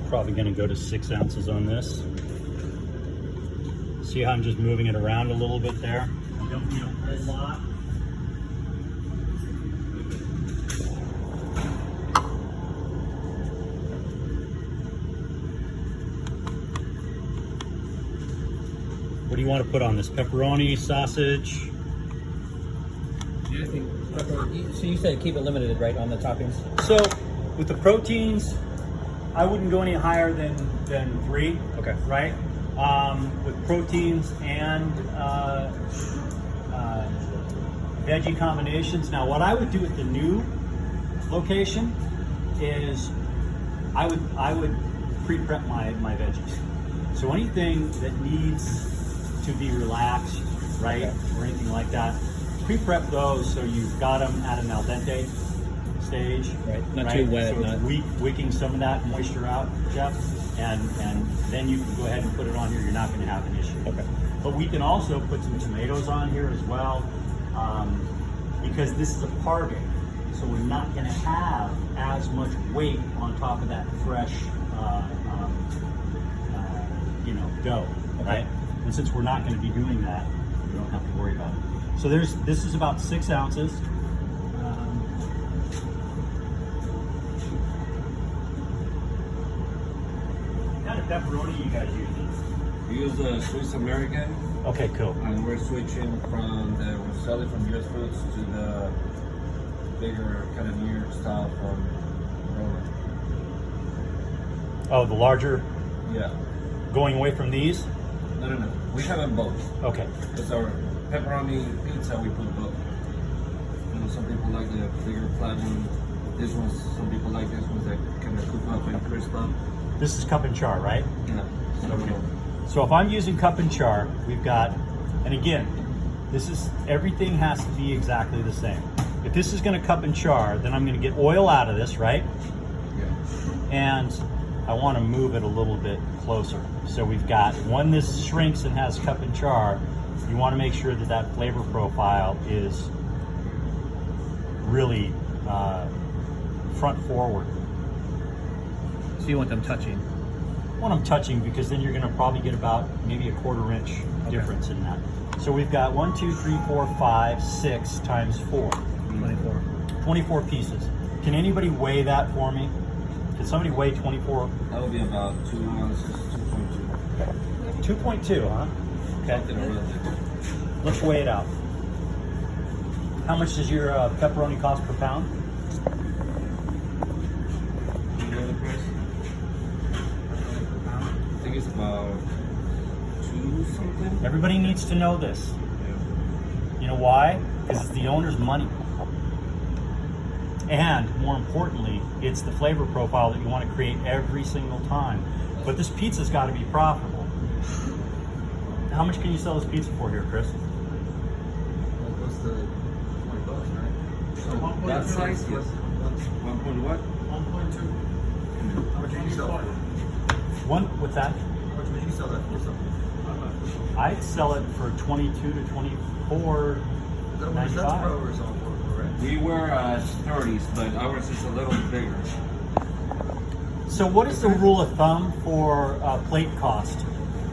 Probably gonna go to 6 ounces on this. See how I'm just moving it around a little bit there? I don't need a whole lot. What do you want to put on this? Pepperoni, sausage? Yeah, I think pepperoni. So you said keep it limited, right, on the toppings? So with the proteins, I wouldn't go any higher than 3. Okay. Right? With proteins and veggie combinations. Now, what I would do at the new location is I would pre-prep my veggies. So anything that needs to be relaxed, right, or anything like that, pre-prep those so you've got them at an al dente stage. Right, not too wet. So it's wicking some of that moisture out, Jeff, and then you can go ahead and put it on here. You're not going to have an issue. Okay. But we can also put some tomatoes on here as well, because this is a parve, so we're not going to have as much weight on top of that fresh, dough, right? And since we're not going to be doing that, we don't have to worry about it. So this is about 6 ounces. What kind of pepperoni you guys using? We use the Swiss American, Okay, cool. and we're switching from the Rosselli from US Foods to the bigger kind of New York style from Roma. Oh, the larger, Yeah. going away from these? No. We have them both. Okay. It's our pepperoni pizza. We put both. You know, some people like the bigger platinum. This one's. Some people like this one's that kind of cook up and crisp up. This is cup and char, right? Yeah. Okay. So if I'm using cup and char, we've got, and again, everything has to be exactly the same. If this is going to cup and char, then I'm going to get oil out of this, right? Yeah. And I want to move it a little bit closer. So we've got, when this shrinks and has cup and char, you want to make sure that that flavor profile is really front forward. So you want them touching? I want them touching because then you're going to probably get about maybe a 1/4 inch difference in that. So we've got 1, 2, 3, 4, 5, 6 times 4. 24. 24 pieces. Can anybody weigh that for me? Can somebody weigh 24? That would be about 2 ounces, 2.2. 2.2, huh? Okay. Something around there. Let's weigh it out. How much does your pepperoni cost per pound? Do you know the price? I think it's about 2 something. Everybody needs to know this. Yeah. You know why? Because it's the owner's money. And more importantly, it's the flavor profile that you want to create every single time. But this pizza's got to be profitable. How much can you sell this pizza for here, Chris? Well, what's the $20, right? So that size, yes. 1 point what? 1.2. How much did you sell it for? What's that? How much would you sell that for? Something? I'd sell it for 22 to 24. That's what ours on for, correct? We were 30s, but ours is a little bigger. So what is the rule of thumb for plate cost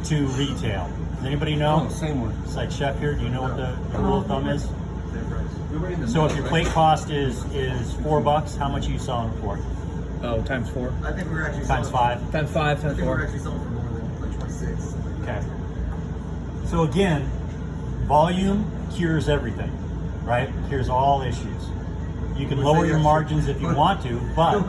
to retail? Does anybody know? Oh, same one. Side chef here, do you know what the rule of thumb is? Same price. We were in the So if middle, your right? plate cost is $4, how much are you selling it for? Oh, times 4. I think we were actually Times selling 5? Times 5, I times think we were 4. actually selling for more than like 26. Something like Okay. that. So again, volume cures everything, right? Cures all issues. You can We lower said your yesterday- margins if you want to, but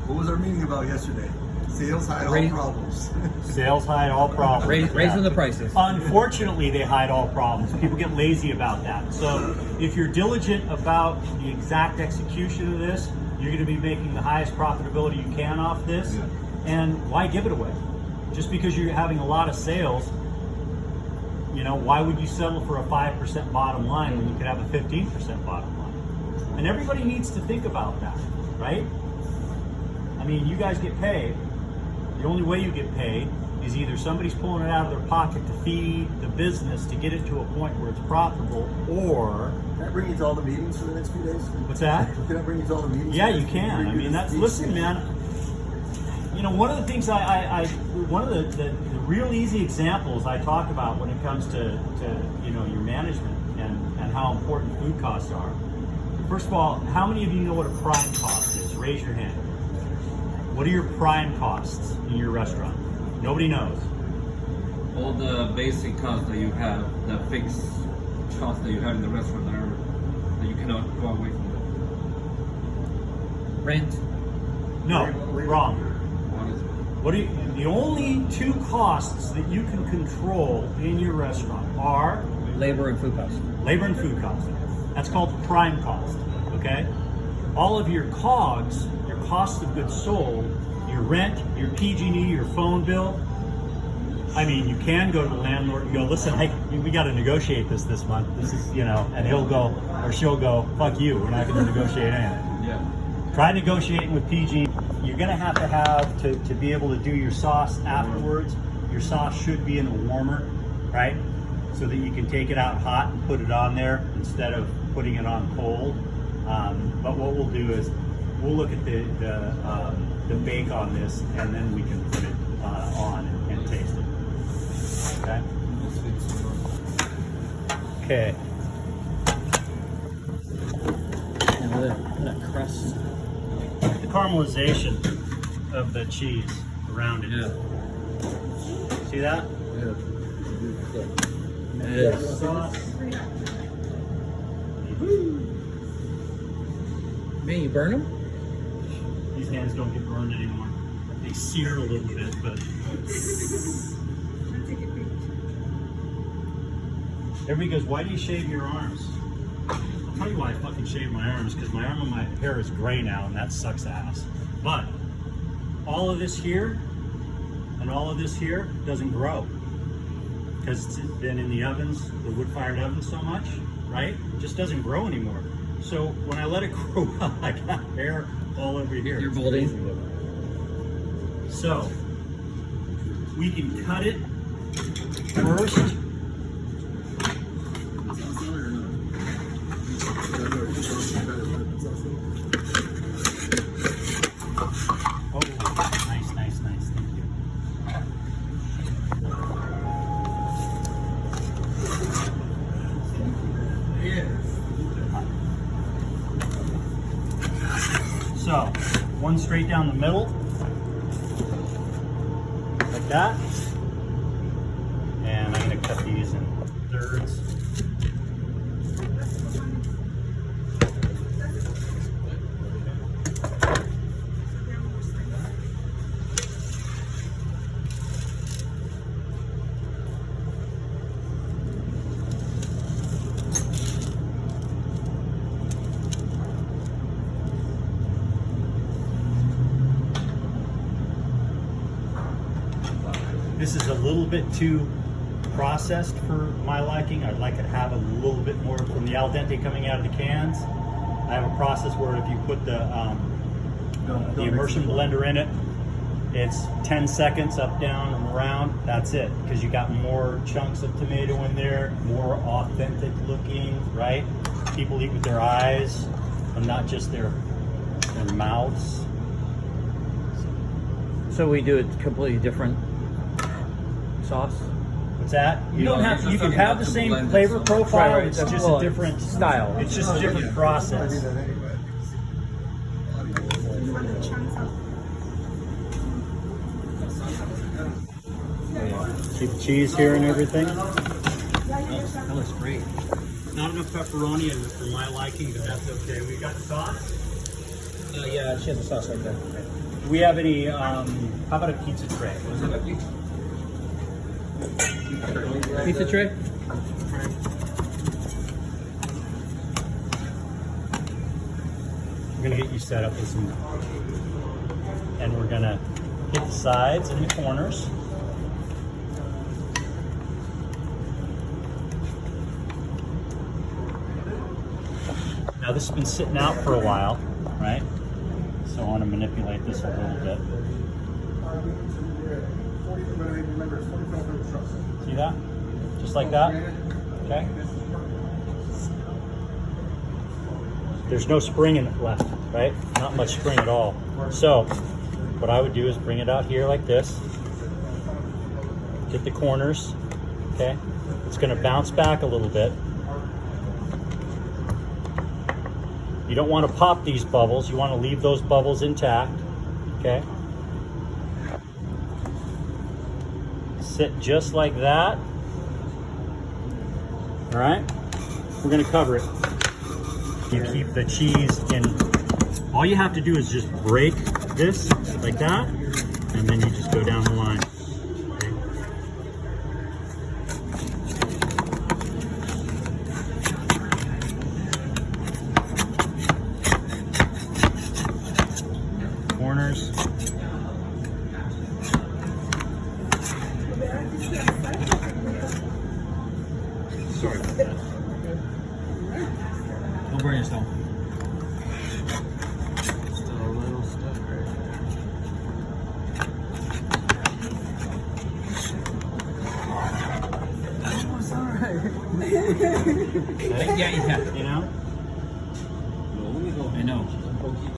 What was our meeting about yesterday? Sales hide all Raise- problems. sales hide all problems. Raising the prices. Unfortunately, they hide all problems. People get lazy about that. So if you're diligent about the exact execution of this, you're going to be making the highest profitability you can off this. Yeah. And why give it away? Just because you're having a lot of sales, why would you settle for a 5% bottom line when you could have a 15% bottom line? And everybody needs to think about that, right? I mean, you guys get paid. The only way you get paid is either somebody's pulling it out of their pocket to feed the business to get it to a point where it's profitable, or Can I bring you to all the meetings for the next few days? what's that? Can I bring you to all the meetings? Yeah, you can. I mean, listen, man. know, one of the things one of the real easy examples I talk about when it comes to you know, your management and how important food costs are. First of all, how many of you know what a prime cost is? Raise your hand. What are your prime costs in your restaurant? Nobody knows. All the basic costs that you have, the fixed costs that you have in the restaurant that you cannot go away from them. Rent. No, wrong. What is it? What are the only two costs that you can control in your restaurant are Labor and food costs. labor and food costs. That's called prime cost, okay? All of your COGS, your cost of goods sold, your rent, your PG&E, your phone bill. I mean, you can go to the landlord and go, listen, we got to negotiate this month. This is, you know, and he'll go, or she'll go, fuck you, we're not going to negotiate anything. Yeah. Try negotiating with PG. You're going to have to be able to do your sauce afterwards. Your sauce should be in a warmer, right? So that you can take it out hot and put it on there instead of putting it on cold. But what we'll do is we'll look at the bake on this, and then we can put it on and taste it. Okay. Okay. And with a crust. The caramelization of the cheese around it. Yeah. See that? Yes. Sauce. Man, you burn them? These hands don't get burned anymore. They sear a little bit, but everybody goes, why do you shave your arms? I'll tell you why I fucking shave my arms, because my arm and my hair is gray now, and that sucks ass. But all of this here and all of this here doesn't grow, because it's been in the ovens, the wood-fired ovens so much, right? It just doesn't grow anymore. So when I let it grow up, I got hair all over here. You're It's balding. crazy. So we can cut it first. Oh, nice. Thank you. So, one straight down the middle, like that. And I'm going to cut these in thirds. This is a little bit too processed for my liking. I'd like it to have a little bit more from the al dente coming out of the cans. I have a process where if you put the immersion blender in it, it's 10 seconds up, down, and around. That's it, because you got more chunks of tomato in there, more authentic looking, right? People eat with their eyes and not just their mouths. So we do a completely different sauce? What's that? You No, don't have. it's You can just have the to same blend it flavor so- profile. Right. It's just Well, a different style. It's just a different process. I do that anyway. See the cheese here and everything. That looks great. Not enough pepperoni for my liking, but that's okay. We got the sauce. Yeah, she has the sauce right there. Do we have any? How about a pizza tray? Pizza tray? We're gonna get you set up with some, and we're gonna hit the sides and the corners. Now this has been sitting out for a while, right? So I want to manipulate this a little bit. See that? Just like that? Okay? There's no spring in it left, right? Not much spring at all. So what I would do is bring it out here like this. Get the corners, okay? It's gonna bounce back a little bit. You don't wanna pop these bubbles. You wanna leave those bubbles intact, okay? Sit just like that. All right, we're gonna cover it. You keep the cheese in. All you have to do is just break this like that, and then you just go down the line. Okay. Corners. Sorry about that. Don't burn yourself. Still a little stuck right Yeah, yeah. You know? there. Let me go. I know.